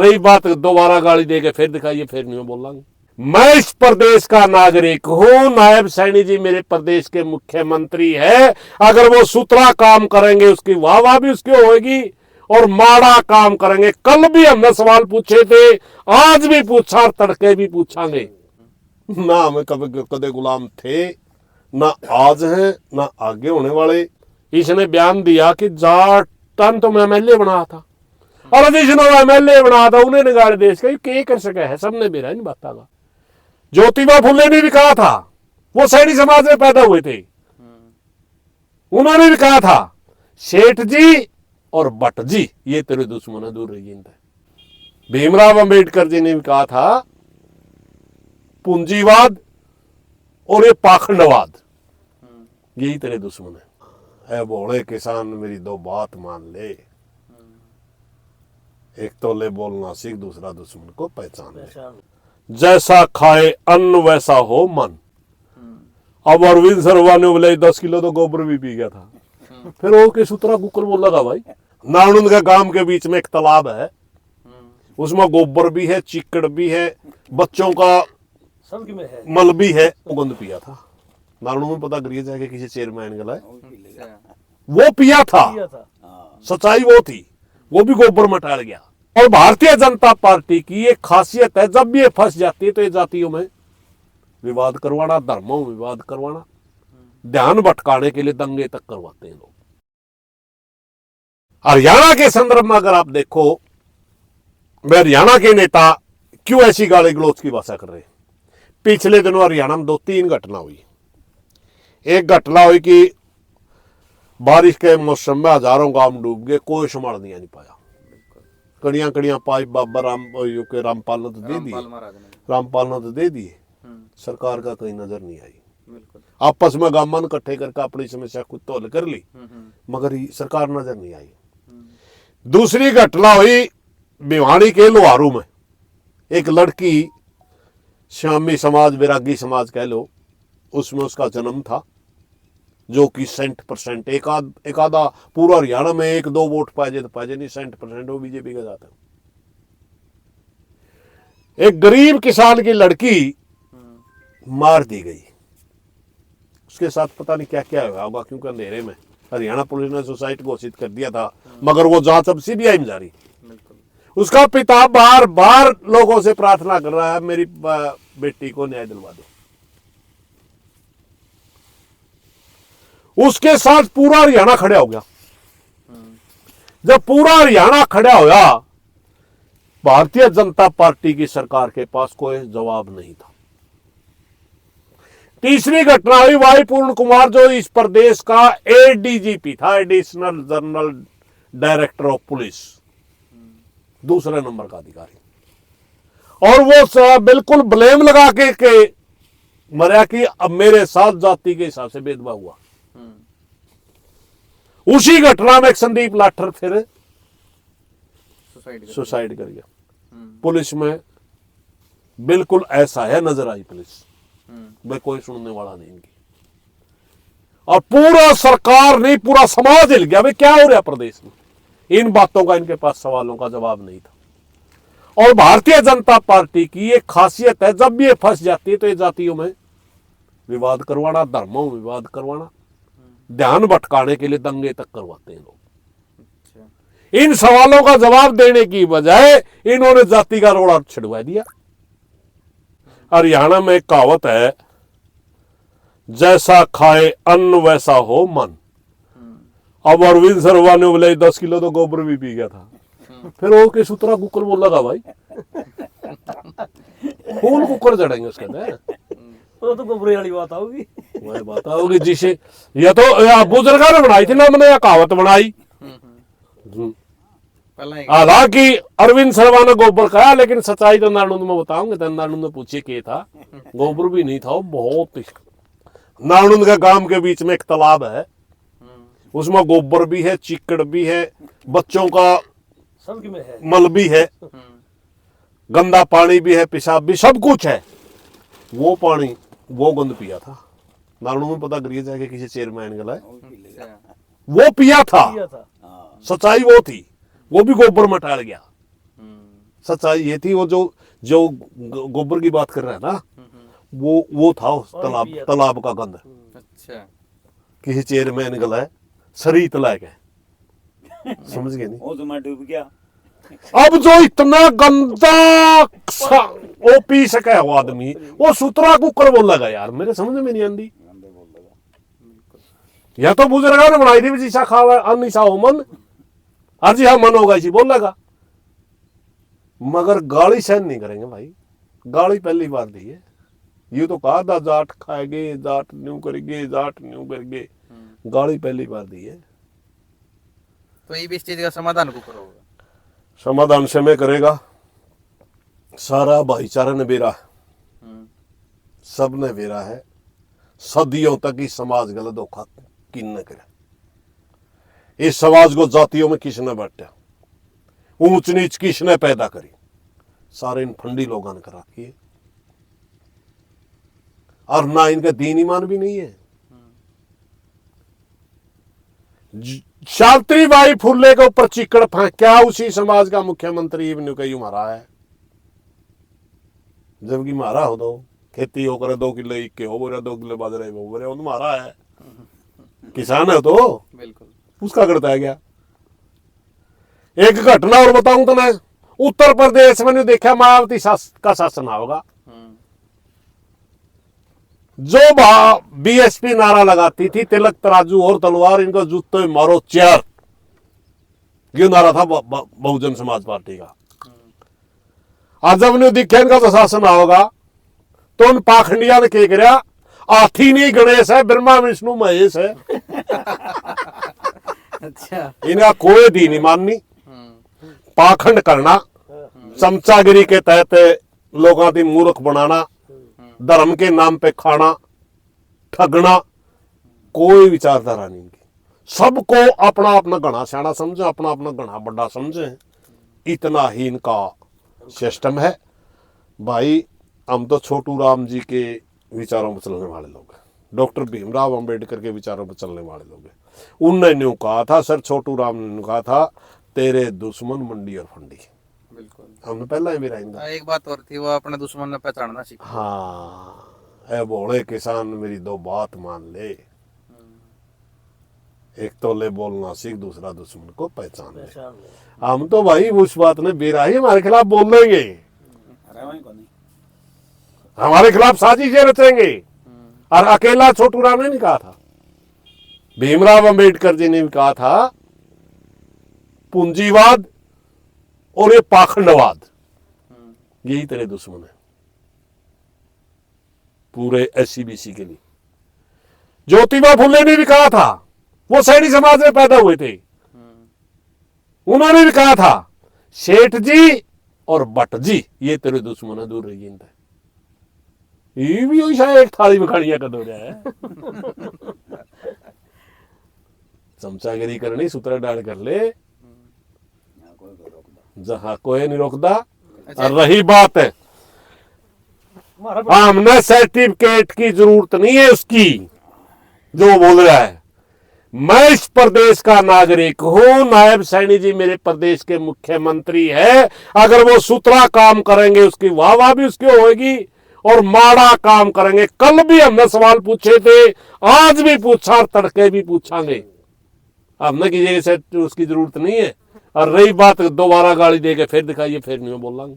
रही बात दोबारा गाली देके फिर दिखाइए, फिर नहीं बोलांगे। मैं इस प्रदेश का नागरिक हूं, नायब सैनी जी मेरे प्रदेश के मुख्यमंत्री है। अगर वो सुथरा काम करेंगे उसकी वाह भी उसकी होगी, और माड़ा काम करेंगे। कल भी हमने सवाल पूछे थे, आज भी पूछा, तड़के भी पूछांगे। ना हमें कभी कदे गुलाम थे, ना आज हैं, ना आगे होने वाले। इसने बयान दिया कि जाट तो मैं एमएलए बना था, और जिसने एमएलए बना था उन्हें निगाड़ देश का कर सका है, सबने मेरा नहीं बात का। ज्योतिबा फुले ने भी कहा था, वो सैनी समाज में पैदा हुए थे, उन्होंने भी कहा था सेठ जी और भट्ट जी ये तेरे दुश्मन है, दूर रहिए। भीमराव अंबेडकर जी ने भी कहा था पूंजीवाद और ये पाखंडवाद यही तेरे दुश्मन है। भोले किसान मेरी दो बात मान ले, एक तो ले बोलना सीख, दूसरा दुश्मन को पहचान ले। जैसा खाए अन्न वैसा हो मन। अब अरविंद सरवा ने बोले 10 किलो तो गोबर भी पी गया था। फिर वो के सूत्रा कुकर बोल लगा भाई, नानुन के गांव के बीच में एक तालाब है, उसमें गोबर भी है, चिकड़ भी है, बच्चों का मल भी है। वो गंद पिया था। नानुन में पता करिए जाके किसी चेयरमैन गला वो पिया था, सच्चाई वो थी, वो भी गोबर में टाल गया। और भारतीय जनता पार्टी की एक खासियत है, जब भी ये फंस जाती है तो ये जातियों में विवाद करवाना, धर्मों में विवाद करवाना, ध्यान भटकाने के लिए दंगे तक करवाते हैं लोग। हरियाणा के संदर्भ में अगर आप देखो, वे हरियाणा के नेता क्यों ऐसी गाली गलौज की भाषा कर रहे हैं। पिछले दिनों हरियाणा में 2-3 घटना हुई। एक घटना हुई कि बारिश के मौसम में हजारों गांव डूब गए, कोई संभाल नहीं पाया। कड़ियां कड़ियां पाइप बाबा रामपाल ने तो दे दिए, रामपाल ने तो दे दिए, सरकार का कहीं नजर नहीं आई। आपस में गांव इकट्ठे करके अपनी समस्या खुद तो हल कर ली, मगर सरकार नजर नहीं आई। दूसरी घटना हुई भिवानी के लोहारू में। एक लड़की, श्यामी समाज, बैरागी समाज कह लो, उसमें उसका जन्म था, जो कि 100% एक आधा पूरा हरियाणा में 1-2 वोट पाए तो पाए नहीं, 100% वो बीजेपी का जाता है। एक गरीब किसान की लड़की मार दी गई, उसके साथ पता नहीं क्या क्या हुआ होगा, क्योंकि अंधेरे में हरियाणा पुलिस ने सुसाइड घोषित कर दिया था, मगर वो जांच अब सीबीआई में जारी। उसका पिता बार बार लोगों से प्रार्थना कर रहा है, मेरी बेटी को न्याय दिलवा दो। उसके साथ पूरा हरियाणा खड़ा हो गया। जब पूरा हरियाणा खड़ा होया, भारतीय जनता पार्टी की सरकार के पास कोई जवाब नहीं था। तीसरी घटना हुई वाई पूर्ण कुमार, जो इस प्रदेश का एडीजीपी था, additional general director of police, दूसरे नंबर का अधिकारी, और वो बिल्कुल ब्लेम लगा के मरा कि अब मेरे साथ जाति के हिसाब से भेदभाव हुआ। उसी घटना में एक संदीप लाठर फिर सुसाइड कर गया। पुलिस में बिल्कुल ऐसा है, नजर आई पुलिस में कोई सुनने वाला नहीं इनकी, और पूरा सरकार नहीं पूरा समाज हिल गया। भाई क्या हो रहा प्रदेश में, इन बातों का इनके पास सवालों का जवाब नहीं था। और भारतीय जनता पार्टी की एक खासियत है, जब भी ये फंस जाती है तो ये जातियों में विवाद करवाना, धर्मों में विवाद करवाना, ध्यान भटकाने के लिए दंगे तक करवाते हैं लोग। इन सवालों का जवाब देने की बजाय इन्होंने जाति का रोड़ा छिड़वा दिया। हरियाणा में एक कहावत है, जैसा खाए अन्न वैसा हो मन। अब अरविंद सरवा ने बोले 10 किलो तो गोबर भी पी गया था। फिर वो के सूत्रा कुकर बोल लगा भाई, फूल कुकर जड़ेंगे उसके अंदर। वो तो गोबरे वाली बात होगी, वही बात होगी जिसे ये तो बुजुर्गों ने बनाई थी ना, मैंने कहावत बनाई। हालांकि अरविंद सरवा ने गोबर कहा, लेकिन सच्चाई तो नानुन में बताऊंगे। तो नानुन ने पूछे क्या था, गोबर भी नहीं था, वो बहुत नानुन के गांव के बीच में एक तालाब है, उसमें गोबर भी है, चिकड़ भी है, बच्चों का मल भी है, गंदा पानी भी है, पेशाब भी, सब कुछ है। वो पानी वो गंद पिया था। नारायण में पता करिए जाके किसी चेयरमैन गला वो पिया था, सच्चाई वो थी, वो भी गोबर में टाल गया। सच्चाई ये थी। वो जो जो गोबर की बात कर रहा है ना, वो था उस तालाब का गंद। अच्छा किसी चेयरमैन गला सरीत ला गए, समझ गए नहीं। वो तो मैं डूब गया। अब जो इतना गंदा वो पी सके वो आदमी, वो सुतरा कुकर बोल लगा यार, मेरे समझ में नहीं आती। या तो बुजुर्गों ने बनाई थी जिसा खावा अनिशा हो मन, हर जी हाँ मन होगा इसी बोल लगा, मगर गाली सहन नहीं करेंगे भाई। गाली पहली बार दी है, ये तो कहा था जाट खाएंगे, जाट न्यू करेंगे, जाट न्यू करेंगे, गाली पहली बार दी है। तो ये भी इस चीज का समाधान को करोगे? समाधान समय करेगा, सारा भाईचारा ने बेरा, सब ने बेरा है। सदियों तक इस समाज गलत धोखा किन ने करे, इस समाज को जातियों में किसने बांटा, ऊंच नीच किसने पैदा करी, सारे इन फंडी लोगों ने करा किए। और ना इनका दीन ईमान भी नहीं है। सावित्रीबाई फुले के ऊपर चिकड़ फेंका, उसी समाज का मुख्यमंत्री इब्न कय्यूम हरा है, जबकि मारा हो तो खेती हो करे 2 किलो इक्के हो बोरे, 2 किलो बाजरे हो बोरे, वो तो मारा है, किसान है तो बिल्कुल उसका करता है क्या। एक घटना और बताऊं तो मैं, उत्तर प्रदेश में देखा मायावती का शासन होगा, जो बीएसपी नारा लगाती थी तिलक तराजू और तलवार इनको जूते मारो चार, ये नारा था बहुजन समाज पार्टी का। आज जब ने दिखे इनका तो शासन होगा, तो उन पाखंडिया ने क्या करा, हाथी नहीं गणेश है, ब्रह्मा विष्णु महेश है। अच्छा इनका कोई दीन ईमान नहीं, पाखंड करना, चमचागिरी के तहत लोगों की मूर्ख बनाना, धर्म के नाम पे खाना, ठगना, कोई विचारधारा नहीं इनकी। सबको अपना अपना घना सियाना समझे, अपना अपना घना बड़ा समझे, इतना ही इनका सिस्टम है। भाई हम तो छोटू राम जी के विचारों पर चलने वाले लोग हैं, डॉक्टर भीमराव अंबेडकर के विचारों पर चलने वाले लोग हैं। उन्होंने कहा था, सर छोटू राम ने कहा था, तेरे दुश्मन मंडी और फंडी। बिल्कुल हमने पहला ही भी रहेंगे। एक बात और थी, वो अपने दुश्मन ने पहचानना सीखा। हाँ, ए भोले किसान मेरी 2 बात मान ले, एक तो ले बोलना सीख, दूसरा दुश्मन को पहचान ले। हम तो भाई उस बात ने बेरा ही हमारे खिलाफ बोल लेंगे, हमारे खिलाफ साजिशें रचेंगे। और अकेला छोटू राम ने नहीं कहा था, भीमराव अंबेडकर जी ने भी कहा था, पूंजीवाद और ये पाखंडवाद यही तेरे दुश्मन है पूरे SC/BC के लिए। ज्योतिबा फुले ने भी कहा था, वो सैनी समाज में पैदा हुए थे, उन्होंने भी कहा था, सेठ जी और भट्ट जी ये तेरे दुश्मन है, दूर रहिए इनसे। ये भी शायद एक थाली में खानिया का दो है। चमचागिरी करनी, सूत्र डाल कर ले, जहां कोई नहीं रोकता। और रही बात है, हमने सर्टिफिकेट की जरूरत नहीं है उसकी, जो बोल रहा है। मैं इस प्रदेश का नागरिक हूं, नायब सैनी जी मेरे प्रदेश के मुख्यमंत्री है, अगर वो सुथरा काम करेंगे उसकी वाह भी उसकी होगी, और माड़ा काम करेंगे। कल भी हमने सवाल पूछे थे, आज भी पूछा और तड़के भी पूछांगे, हमने की उसकी जरूरत नहीं है। और रही बात दोबारा गाली देके फिर दिखाइए, फिर नहीं बोलांगे।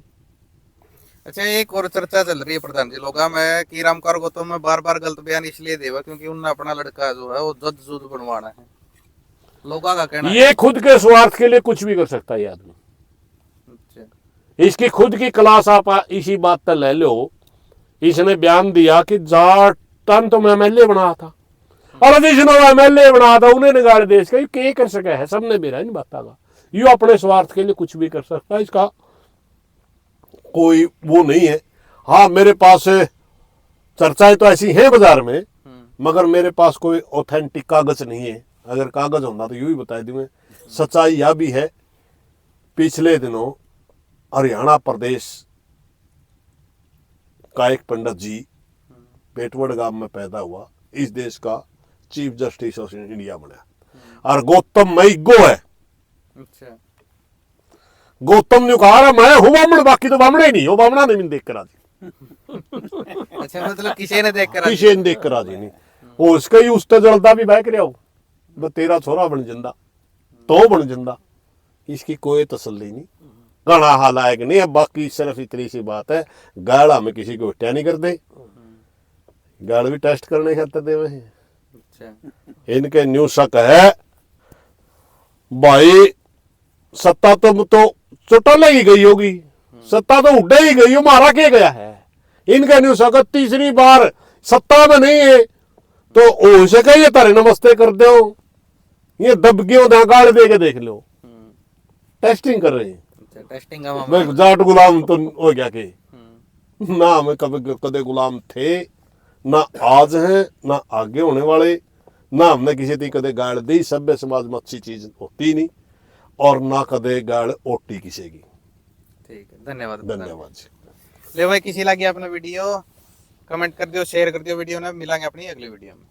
अच्छा एक और चर्चा चल रही है प्रधान जी लोगा में कि रामकार गौतम में बार बार गलत बयान इसलिए देवा क्योंकि उन्होंने अपना लड़का जो है वो जज जुद बनवाना है, लोगा का कहना ये खुद के स्वार्थ के लिए कुछ भी कर सकता है ये आदमी। अच्छा इसकी खुद की क्लास आप इसी बात पर ले लो। इसने बयान दिया कि जाटन तो मैं MLA बना था, और जिसने MLA बना था उन्हें निगाड़ देश का ये कर सका है, सबने मेरा नहीं बात का। ये अपने स्वार्थ के लिए कुछ भी कर सकता है, इसका कोई वो नहीं है। हाँ मेरे पास चर्चाएं तो ऐसी हैं बाजार में, मगर मेरे पास कोई ऑथेंटिक कागज नहीं है। अगर कागज होता तो यूं ही बता दूंगा। सच्चाई यह भी है, पिछले दिनों हरियाणा प्रदेश का एक पंडित जी पेटवड़ गांव में पैदा हुआ, इस देश का चीफ जस्टिस ऑफ इंडिया बना, और गौतम मैगो है। अच्छा गौतम ने कहा मैं हूं बामण, बाकी तो बामणे नहीं हो, बामणा ने भी देख कर राजी, अच्छा मतलब किसी ने देख कर किसी ने देख कर राजी नहीं। वो उसका ही उस जलदा भी बह कर आओ, ब तेरा छोरा बन जिंदा तो बन जिंदा, इसकी कोई तसल्ली नहीं। गाना हालायक नहीं है। बाकी सिर्फ इतनी सी बात है, गाड़ा में किसी को हत्या नहीं करते, गाड़ भी टेस्ट करने खाते देवे हैं। अच्छा इनके न्यू शक है भाई सत्ता तो चुटल ही गई होगी, सत्ता तो उड़े ही गई हो, मारा के गया है। इनका न्यू शक है तीसरी बार सत्ता में नहीं है तो हो सके ये तारे नमस्ते कर दो, ये दबगियों दा गाड़ दे के देख लो, टेस्टिंग कर रहे हैं। टेस्टिंग मैं जाट गुलाम तो हो गया कि ना हमें कभी कदे गुलाम थे, ना आज हैं, ना आगे होने वाले, ना हमने किसी की कदे गाड़ दी, सभ्य समाज में अच्छी चीज होती नहीं, और ना कदे गाड़ ओटी किसी की। ठीक है, धन्यवाद। धन्यवाद जी। ले भाई, किसी लगी अपना वीडियो कमेंट कर दियो, शेयर कर दियो वीडियो ना, मिलांगे अपनी अगली वीडियो में।